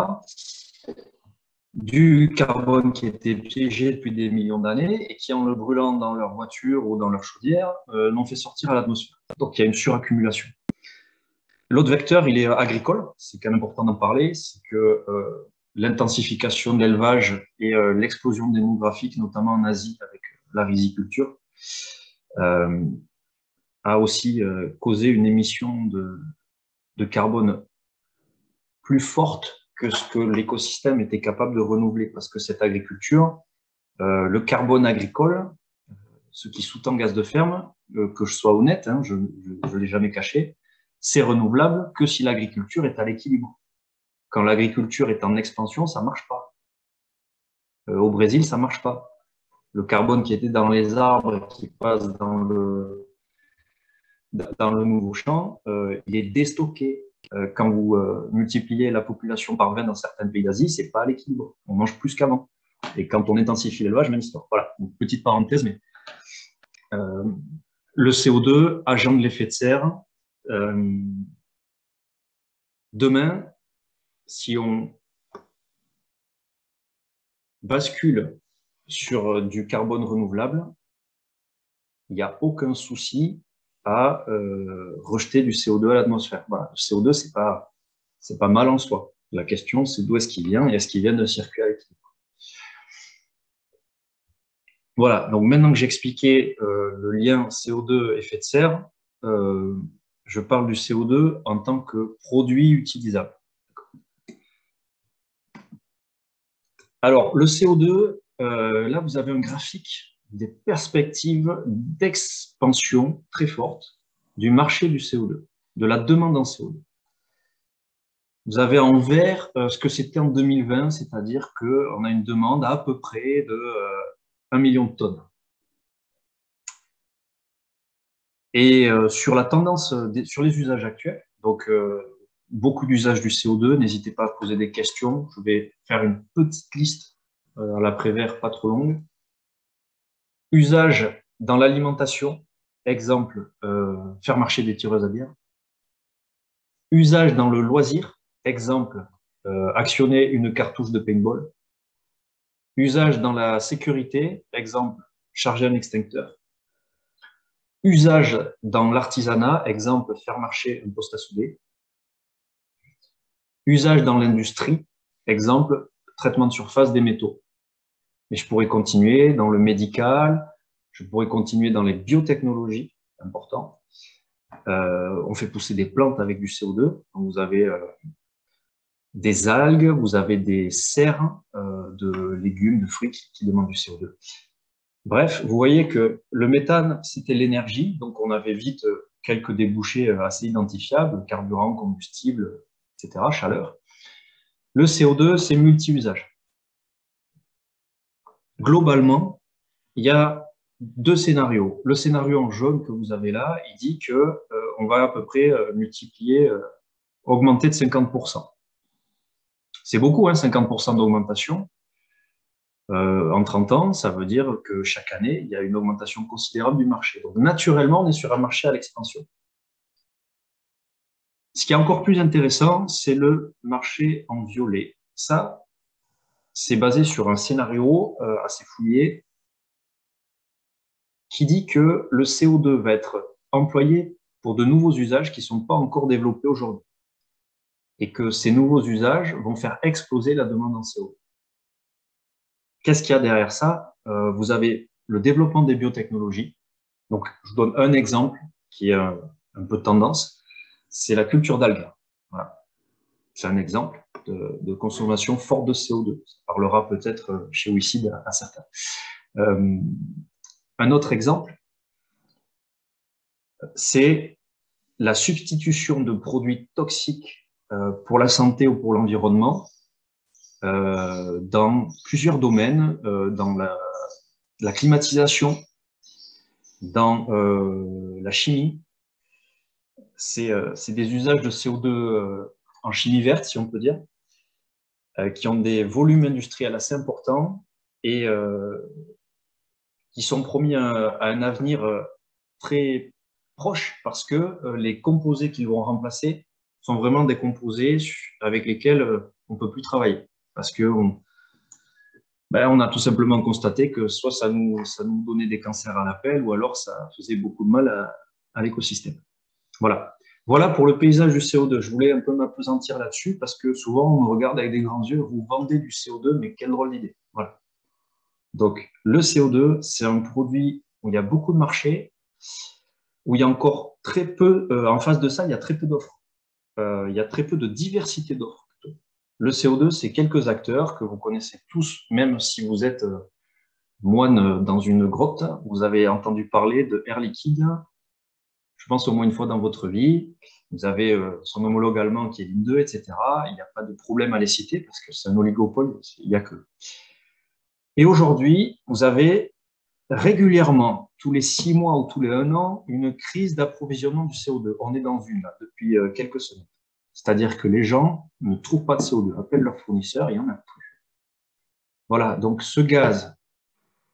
Du carbone qui était piégé depuis des millions d'années et qui, en le brûlant dans leur voiture ou dans leur chaudière, l'ont fait sortir à l'atmosphère. Donc, il y a une suraccumulation. L'autre vecteur, il est agricole. C'est quand même important d'en parler. C'est que l'intensification de l'élevage et l'explosion démographique, notamment en Asie avec la riziculture, a aussi causé une émission de carbone plus forte que ce que l'écosystème était capable de renouveler. Parce que cette agriculture, le carbone agricole, ce qui sous-tend gaz de ferme, que je sois honnête, hein, je ne l'ai jamais caché, c'est renouvelable que si l'agriculture est à l'équilibre. Quand l'agriculture est en expansion, ça ne marche pas. Au Brésil, ça ne marche pas. Le carbone qui était dans les arbres, qui passe dans le nouveau champ, il est déstocké. Quand vous multipliez la population par 20 dans certains pays d'Asie, ce n'est pas à l'équilibre. On mange plus qu'avant. Et quand on intensifie l'élevage, même histoire. Voilà, une petite parenthèse, mais le CO2, agent de l'effet de serre. Demain, si on bascule sur du carbone renouvelable, il n'y a aucun souci à rejeter du CO2 à l'atmosphère. Voilà. Le CO2, c'est pas mal en soi. La question, c'est d'où est-ce qu'il vient et est-ce qu'il vient d'un circuit à l'équilibre. Voilà, donc maintenant que j'ai expliqué le lien CO2 effet de serre, je parle du CO2 en tant que produit utilisable. Alors, le CO2, là, vous avez un graphique des perspectives d'expansion très fortes du marché du CO2, de la demande en CO2. Vous avez en vert ce que c'était en 2020, c'est-à-dire qu'on a une demande à peu près de 1 million de tonnes. Et sur la tendance, sur les usages actuels, donc beaucoup d'usages du CO2, n'hésitez pas à poser des questions. Je vais faire une petite liste à l'après-vert, pas trop longue. Usage dans l'alimentation, exemple, faire marcher des tireuses à bière. Usage dans le loisir, exemple, actionner une cartouche de paintball. Usage dans la sécurité, exemple, charger un extincteur. Usage dans l'artisanat, exemple, faire marcher un poste à souder. Usage dans l'industrie, exemple, traitement de surface des métaux. Mais je pourrais continuer dans le médical, je pourrais continuer dans les biotechnologies, important. On fait pousser des plantes avec du CO2. Donc vous avez des algues, vous avez des serres de légumes, de fruits qui demandent du CO2. Bref, vous voyez que le méthane, c'était l'énergie, donc on avait vite quelques débouchés assez identifiables, carburant, combustible, etc., chaleur. Le CO2, c'est multi-usage. Globalement, il y a deux scénarios. Le scénario en jaune que vous avez là, il dit que on va à peu près augmenter de 50%. C'est beaucoup, hein, 50% d'augmentation. En 30 ans, ça veut dire que chaque année, il y a une augmentation considérable du marché. Donc, naturellement, on est sur un marché à l'expansion. Ce qui est encore plus intéressant, c'est le marché en violet. Ça, c'est basé sur un scénario assez fouillé qui dit que le CO2 va être employé pour de nouveaux usages qui ne sont pas encore développés aujourd'hui et que ces nouveaux usages vont faire exploser la demande en CO2. Qu'est-ce qu'il y a derrière ça? Vous avez le développement des biotechnologies. Donc, je vous donne un exemple qui est un peu tendance, c'est la culture d'algues. Voilà. C'est un exemple de consommation forte de CO2. Ça parlera peut-être chez Wicid à certains. Un autre exemple, c'est la substitution de produits toxiques pour la santé ou pour l'environnement dans plusieurs domaines, dans la climatisation, dans la chimie. C'est des usages de CO2 en chimie verte, si on peut dire, qui ont des volumes industriels assez importants et qui sont promis à un avenir très proche parce que les composés qu'ils vont remplacer sont vraiment des composés avec lesquels on ne peut plus travailler. Parce qu'on on a tout simplement constaté que soit ça nous donnait des cancers à la pelle ou alors ça faisait beaucoup de mal à l'écosystème. Voilà. Voilà pour le paysage du CO2. Je voulais un peu m'appesantir là-dessus parce que souvent on me regarde avec des grands yeux, vous vendez du CO2, mais quelle drôle d'idée. Voilà. Donc le CO2, c'est un produit où il y a beaucoup de marchés, où il y a encore très peu, en face de ça, il y a très peu d'offres. Il y a très peu de diversité d'offres. Le CO2, c'est quelques acteurs que vous connaissez tous, même si vous êtes moine dans une grotte. Vous avez entendu parler de Air Liquide, je pense au moins une fois dans votre vie. Vous avez son homologue allemand qui est Linde, etc. Il n'y a pas de problème à les citer parce que c'est un oligopole, il n'y a que. Et aujourd'hui, vous avez régulièrement, tous les 6 mois ou tous les 1 an, une crise d'approvisionnement du CO2. On est dans une là, depuis quelques semaines. C'est-à-dire que les gens ne trouvent pas de CO2, appellent leurs fournisseurs, il n'y en a plus. Voilà, donc ce gaz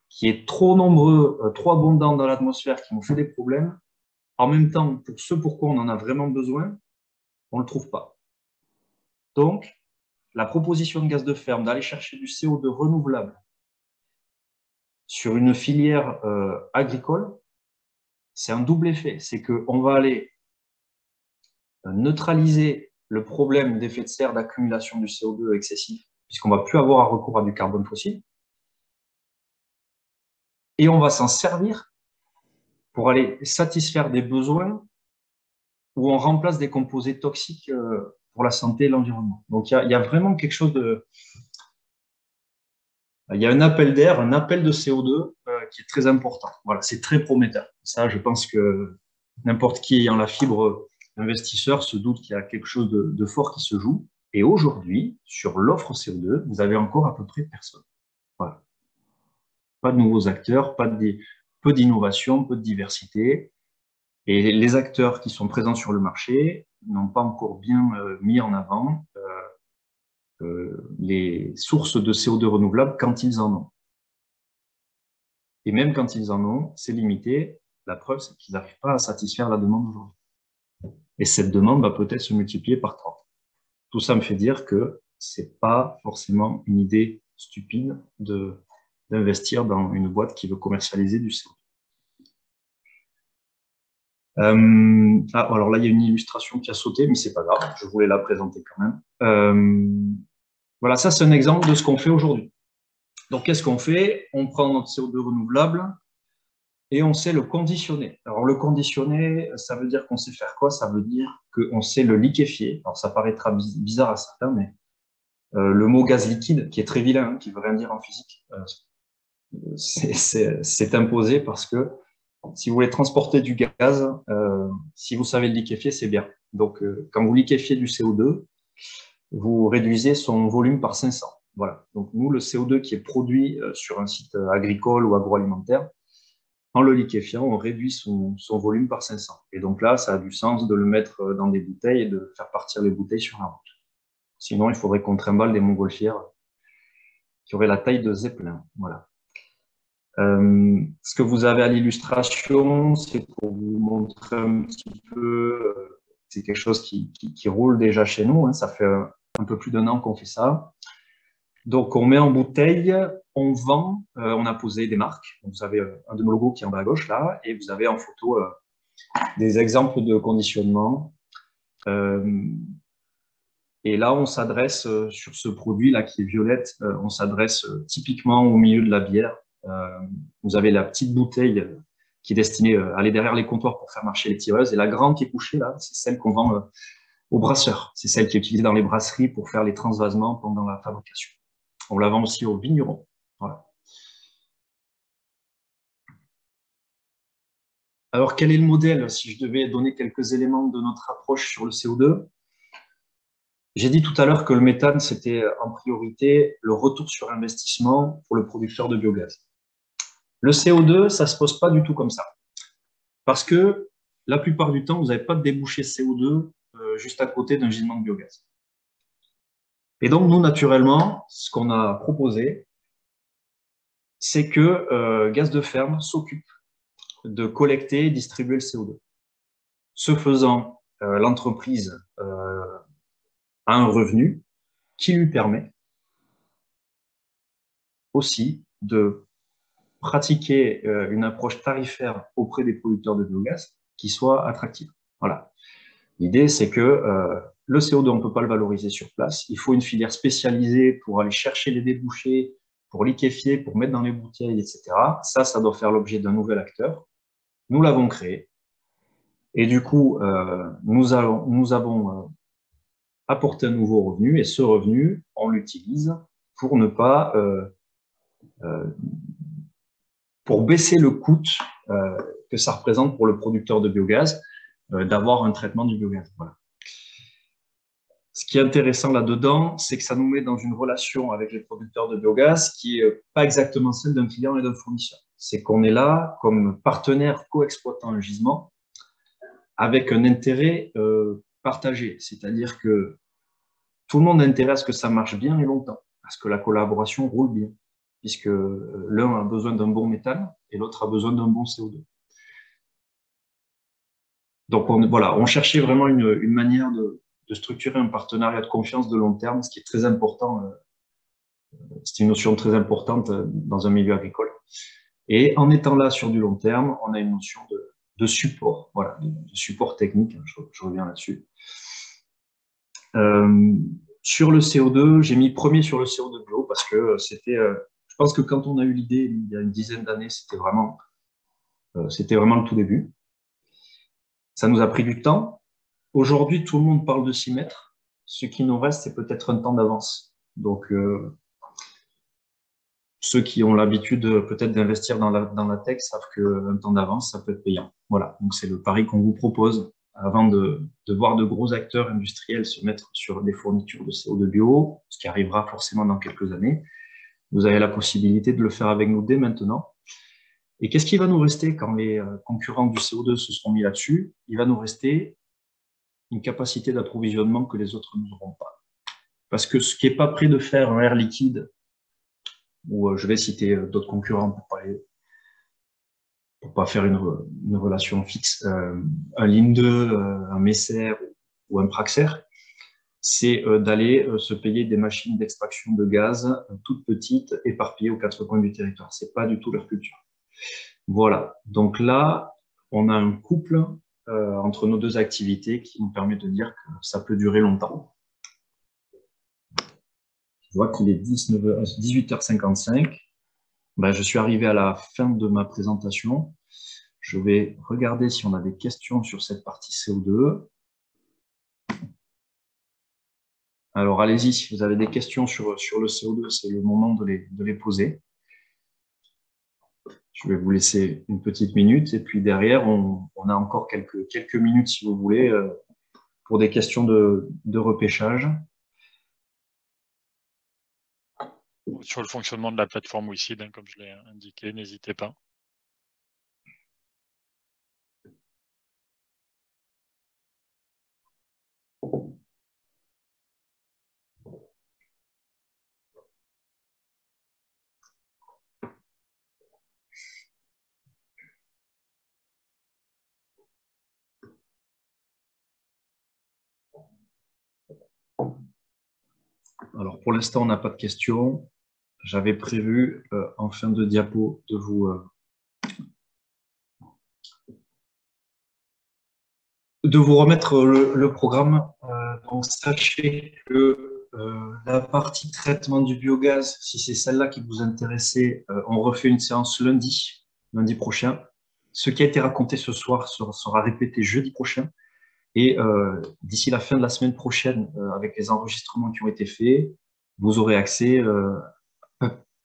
qui est trop nombreux, trop abondant dans l'atmosphère, qui nous fait des problèmes, en même temps, pour ce pourquoi on en a vraiment besoin, on ne le trouve pas. Donc, la proposition de gaz de ferme d'aller chercher du CO2 renouvelable sur une filière agricole, c'est un double effet. C'est qu'on va aller neutraliser le problème d'effet de serre d'accumulation du CO2 excessif, puisqu'on ne va plus avoir à recours à du carbone fossile. Et on va s'en servir pour aller satisfaire des besoins où on remplace des composés toxiques pour la santé et l'environnement. Donc, il y a vraiment quelque chose de... Il y a un appel d'air, un appel de CO2 qui est très important. Voilà, c'est très prometteur. Ça, je pense que n'importe qui ayant la fibre investisseur se doute qu'il y a quelque chose de fort qui se joue. Et aujourd'hui, sur l'offre CO2, vous avez encore à peu près personne. Voilà. Pas de nouveaux acteurs, peu d'innovation, peu de diversité. Et les acteurs qui sont présents sur le marché n'ont pas encore bien mis en avant les sources de CO2 renouvelables quand ils en ont. Et même quand ils en ont, c'est limité. La preuve, c'est qu'ils n'arrivent pas à satisfaire la demande aujourd'hui. Et cette demande va peut-être se multiplier par 30. Tout ça me fait dire que ce n'est pas forcément une idée stupide d'investir dans une boîte qui veut commercialiser du CO2. Alors là, il y a une illustration qui a sauté, mais c'est pas grave, je voulais la présenter quand même. Voilà, ça c'est un exemple de ce qu'on fait aujourd'hui. Donc, qu'est-ce qu'on fait? On prend notre CO2 renouvelable et on sait le conditionner. Alors, le conditionner, ça veut dire qu'on sait faire quoi? Ça veut dire qu'on sait le liquéfier. Alors, ça paraîtra bizarre à certains, mais le mot gaz liquide, qui est très vilain, qui veut rien dire en physique, c'est imposé parce que si vous voulez transporter du gaz, si vous savez le liquéfier, c'est bien. Donc, quand vous liquéfiez du CO2, vous réduisez son volume par 500. Voilà. Donc, nous, le CO2 qui est produit sur un site agricole ou agroalimentaire, en le liquéfiant, on réduit son volume par 500. Et donc là, ça a du sens de le mettre dans des bouteilles et de faire partir les bouteilles sur la route. Sinon, il faudrait qu'on trimballe des montgolfières qui auraient la taille de Zeppelin. Voilà. Ce que vous avez à l'illustration, c'est pour vous montrer un petit peu, c'est quelque chose qui roule déjà chez nous, hein. Ça fait un peu plus d'1 an qu'on fait ça. Donc, on met en bouteille, on vend, on a posé des marques. Vous avez un de nos logos qui est en bas à gauche là, et vous avez en photo des exemples de conditionnement. Et là, on s'adresse sur ce produit-là qui est violette, on s'adresse typiquement au milieu de la bière. Vous avez la petite bouteille qui est destinée à aller derrière les comptoirs pour faire marcher les tireuses. Et la grande qui est couchée, là, c'est celle qu'on vend aux brasseurs. C'est celle qui est utilisée dans les brasseries pour faire les transvasements pendant la fabrication. On la vend aussi aux vignerons. Voilà. Alors, quel est le modèle? Si je devais donner quelques éléments de notre approche sur le CO2, j'ai dit tout à l'heure que le méthane, c'était en priorité le retour sur investissement pour le producteur de biogaz. Le CO2, ça ne se pose pas du tout comme ça. Parce que la plupart du temps, vous n'avez pas de débouché CO2 juste à côté d'un gisement de biogaz. Et donc, nous, naturellement, ce qu'on a proposé, c'est que Gaz de Ferme s'occupe de collecter et distribuer le CO2. Ce faisant, l'entreprise a un revenu qui lui permet aussi de pratiquer une approche tarifaire auprès des producteurs de biogaz qui soit attractive. Voilà. L'idée, c'est que le CO2, on ne peut pas le valoriser sur place. Il faut une filière spécialisée pour aller chercher les débouchés, pour liquéfier, pour mettre dans les bouteilles, etc. Ça doit faire l'objet d'un nouvel acteur. Nous l'avons créé. Et du coup, nous avons apporté un nouveau revenu. Et ce revenu, on l'utilise pour ne pas... pour baisser le coût que ça représente pour le producteur de biogaz d'avoir un traitement du biogaz. Voilà. Ce qui est intéressant là-dedans, c'est que ça nous met dans une relation avec les producteurs de biogaz qui n'est pas exactement celle d'un client et d'un fournisseur. C'est qu'on est là comme partenaire co-exploitant un gisement avec un intérêt partagé. C'est-à-dire que tout le monde a intérêt à ce que ça marche bien et longtemps, à ce que la collaboration roule bien, puisque l'un a besoin d'un bon méthane et l'autre a besoin d'un bon CO2. Donc, on cherchait vraiment une manière de structurer un partenariat de confiance de long terme, ce qui est très important. C'est une notion très importante dans un milieu agricole. Et en étant là sur du long terme, on a une notion de support, voilà, de support technique. Je reviens là-dessus. Sur le CO2, j'ai mis premier sur le CO2 bio parce que c'était, je pense que quand on a eu l'idée il y a une dizaine d'années, c'était vraiment le tout début. Ça nous a pris du temps. Aujourd'hui, tout le monde parle de 6 mètres. Ce qui nous reste, c'est peut-être un temps d'avance. Donc, ceux qui ont l'habitude peut-être d'investir dans la tech savent qu'un temps d'avance, ça peut être payant. Voilà, donc c'est le pari qu'on vous propose avant de voir de gros acteurs industriels se mettre sur des fournitures de CO2 bio, ce qui arrivera forcément dans quelques années. Vous avez la possibilité de le faire avec nous dès maintenant. Et qu'est-ce qui va nous rester quand les concurrents du CO2 se seront mis là-dessus? Il va nous rester une capacité d'approvisionnement que les autres n'auront pas. Parce que ce qui n'est pas prêt de faire un air liquide, ou je vais citer d'autres concurrents pour pas faire une relation fixe, un Linde, un Messer ou un Praxair, c'est d'aller se payer des machines d'extraction de gaz toutes petites, éparpillées aux 4 coins du territoire. C'est pas du tout leur culture. Voilà. Donc là, on a un couple entre nos deux activités qui nous permet de dire que ça peut durer longtemps. Je vois qu'il est 18h55. Ben, je suis arrivé à la fin de ma présentation. Je vais regarder si on a des questions sur cette partie CO2. Alors, allez-y, si vous avez des questions sur le CO2, c'est le moment de les poser. Je vais vous laisser une petite minute. Et puis derrière, on a encore quelques minutes, si vous voulez, pour des questions de repêchage. Sur le fonctionnement de la plateforme WICID, comme je l'ai indiqué, n'hésitez pas. Alors, pour l'instant, on n'a pas de questions. J'avais prévu, en fin de diapo, de vous remettre le programme. Donc, sachez que la partie traitement du biogaz, si c'est celle-là qui vous intéressait, on refait une séance lundi prochain. Ce qui a été raconté ce soir sera répété jeudi prochain. Et d'ici la fin de la semaine prochaine, avec les enregistrements qui ont été faits, vous aurez accès,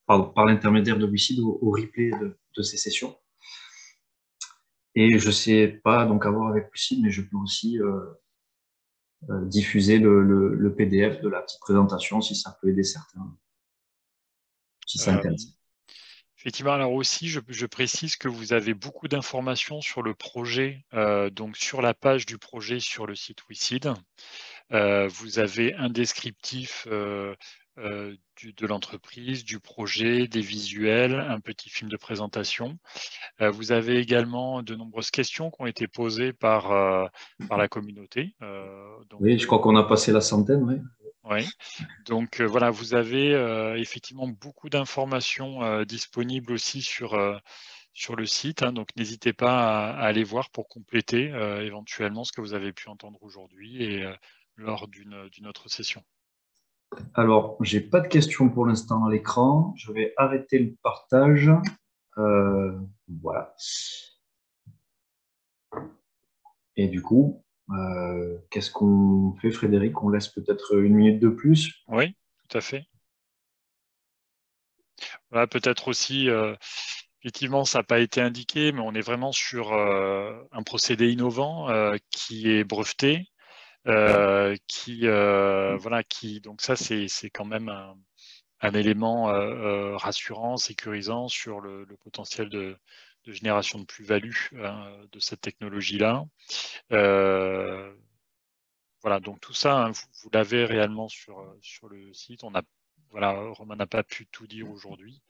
par l'intermédiaire de Lucide, au replay de ces sessions. Et je ne sais pas donc avoir avec Lucide, mais je peux aussi diffuser le PDF de la petite présentation si ça peut aider certains, si ça intéresse. Effectivement, alors aussi, je précise que vous avez beaucoup d'informations sur le projet, donc sur la page du projet sur le site WeSeed. Vous avez un descriptif de l'entreprise, du projet, des visuels, un petit film de présentation. Vous avez également de nombreuses questions qui ont été posées par la communauté. Oui, je crois qu'on a passé la centaine, oui. Oui, donc voilà, vous avez effectivement beaucoup d'informations disponibles aussi sur le site, hein, donc n'hésitez pas à aller voir pour compléter éventuellement ce que vous avez pu entendre aujourd'hui et lors d'une autre session. Alors, j'ai pas de questions pour l'instant à l'écran. Je vais arrêter le partage. Voilà. Et du coup, qu'est-ce qu'on fait, Frédéric? On laisse peut-être une minute de plus? Oui, tout à fait. Voilà, peut-être aussi, effectivement, ça n'a pas été indiqué, mais on est vraiment sur un procédé innovant qui est breveté, donc ça, c'est quand même un élément rassurant, sécurisant sur le potentiel de génération de plus-value de cette technologie-là. Voilà, donc tout ça, hein, vous l'avez réellement sur le site. Romain n'a pas pu tout dire aujourd'hui,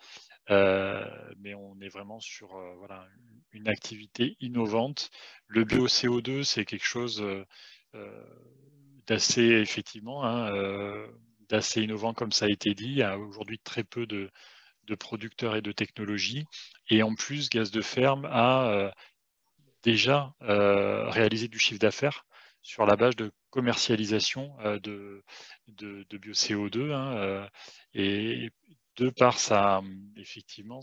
mais on est vraiment sur une activité innovante. Le bio-CO2, c'est quelque chose d'assez, effectivement, hein, d'assez innovant, comme ça a été dit. Il y a aujourd'hui très peu de producteurs et de technologies. Et en plus, Gaz de Ferme a déjà réalisé du chiffre d'affaires sur la base de commercialisation de bio-CO2, hein, et de par effectivement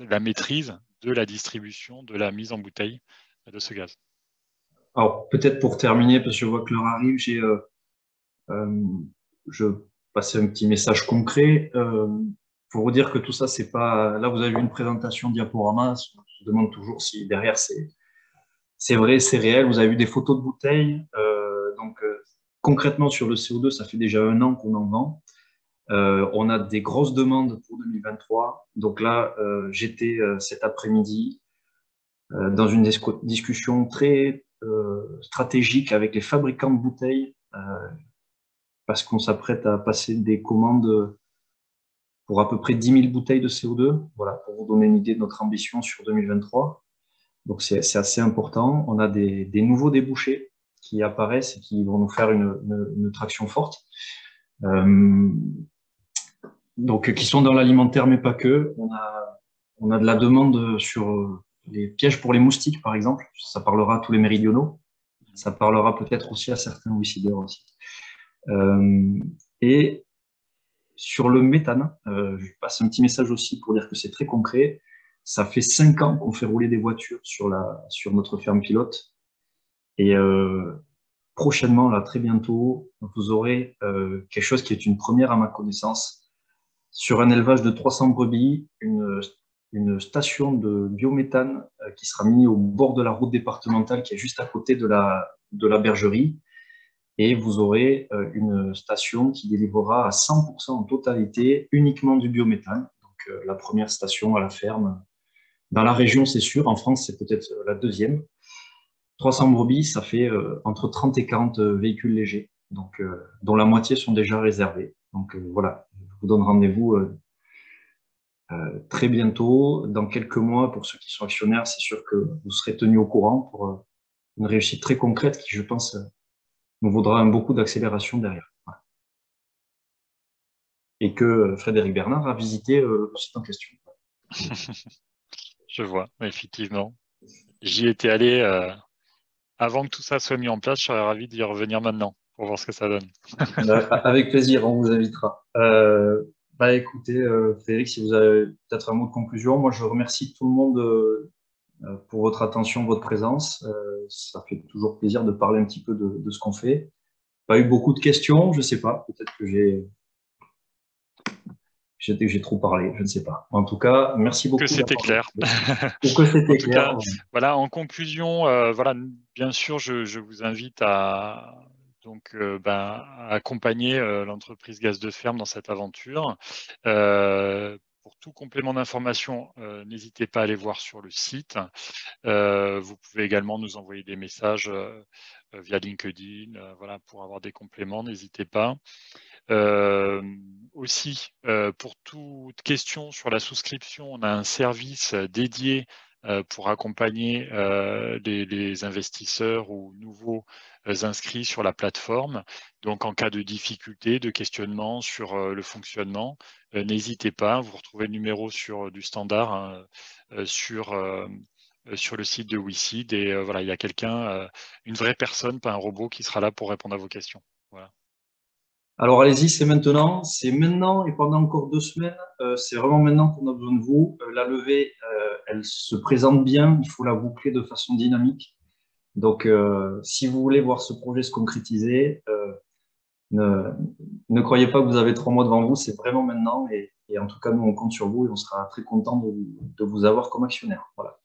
la maîtrise de la distribution, de la mise en bouteille de ce gaz. Alors, peut-être pour terminer, parce que je vois que l'heure arrive, je passe un petit message concret. Pour vous dire que tout ça, c'est pas. Là, vous avez vu une présentation diaporama. Je demande toujours si derrière c'est vrai, c'est réel. Vous avez vu des photos de bouteilles. Concrètement, sur le CO2, ça fait déjà 1 an qu'on en vend. On a des grosses demandes pour 2023. Donc là, j'étais cet après-midi dans une discussion très stratégique avec les fabricants de bouteilles parce qu'on s'apprête à passer des commandes pour à peu près 10 000 bouteilles de CO2. Voilà, pour vous donner une idée de notre ambition sur 2023. Donc c'est assez important. On a des nouveaux débouchés qui apparaissent et qui vont nous faire une traction forte. Donc qui sont dans l'alimentaire, mais pas que. On a de la demande sur les pièges pour les moustiques, par exemple. Ça parlera à tous les méridionaux. Ça parlera peut-être aussi à certains whissideurs aussi. Et sur le méthane, je passe un petit message aussi pour dire que c'est très concret. Ça fait 5 ans qu'on fait rouler des voitures sur notre ferme pilote. Et prochainement, là, très bientôt, vous aurez quelque chose qui est une première à ma connaissance. Sur un élevage de 300 brebis, une station de biométhane qui sera mise au bord de la route départementale qui est juste à côté de la bergerie. Et vous aurez une station qui délivrera à 100% en totalité uniquement du biométhane. Donc la première station à la ferme. Dans la région, c'est sûr. En France, c'est peut-être la deuxième. 300 brebis, ça fait entre 30 et 40 véhicules légers, donc, dont la moitié sont déjà réservés. Donc voilà, je vous donne rendez-vous très bientôt, dans quelques mois. Pour ceux qui sont actionnaires, c'est sûr que vous serez tenus au courant pour une réussite très concrète qui, je pense, nous vaudra beaucoup d'accélération derrière. Voilà. et que Frédéric Bernard a visité le site en question. Je vois, effectivement. J'y étais allé avant que tout ça soit mis en place. Je serais ravi d'y revenir maintenant pour voir ce que ça donne. Avec plaisir, on vous invitera. Écoutez, Frédéric, si vous avez peut-être un mot de conclusion, moi je remercie tout le monde pour votre attention, votre présence. Ça fait toujours plaisir de parler un petit peu de ce qu'on fait. Pas eu beaucoup de questions, je ne sais pas. Peut-être que j'ai trop parlé, je ne sais pas. En tout cas, merci beaucoup. Que c'était clair. Pour que En c'était tout clair. cas, voilà, en conclusion, voilà, bien sûr, je vous invite à accompagner l'entreprise Gaz de Ferme dans cette aventure. Pour tout complément d'information, n'hésitez pas à aller voir sur le site. Vous pouvez également nous envoyer des messages via LinkedIn, voilà, pour avoir des compléments, n'hésitez pas. Aussi, pour toute question sur la souscription, on a un service dédié pour accompagner les investisseurs ou nouveaux inscrits sur la plateforme. Donc, en cas de difficulté, de questionnement sur le fonctionnement, n'hésitez pas. Vous retrouvez le numéro du standard hein, sur le site de WeSeed. Et voilà, il y a quelqu'un, une vraie personne, pas un robot, qui sera là pour répondre à vos questions. Voilà. Alors allez-y, c'est maintenant. C'est maintenant et pendant encore 2 semaines. C'est vraiment maintenant qu'on a besoin de vous. La levée, elle se présente bien. Il faut la boucler de façon dynamique. Donc, si vous voulez voir ce projet se concrétiser, ne, ne croyez pas que vous avez 3 mois devant vous. C'est vraiment maintenant. Et en tout cas, nous, on compte sur vous et on sera très content de vous avoir comme actionnaire. Voilà.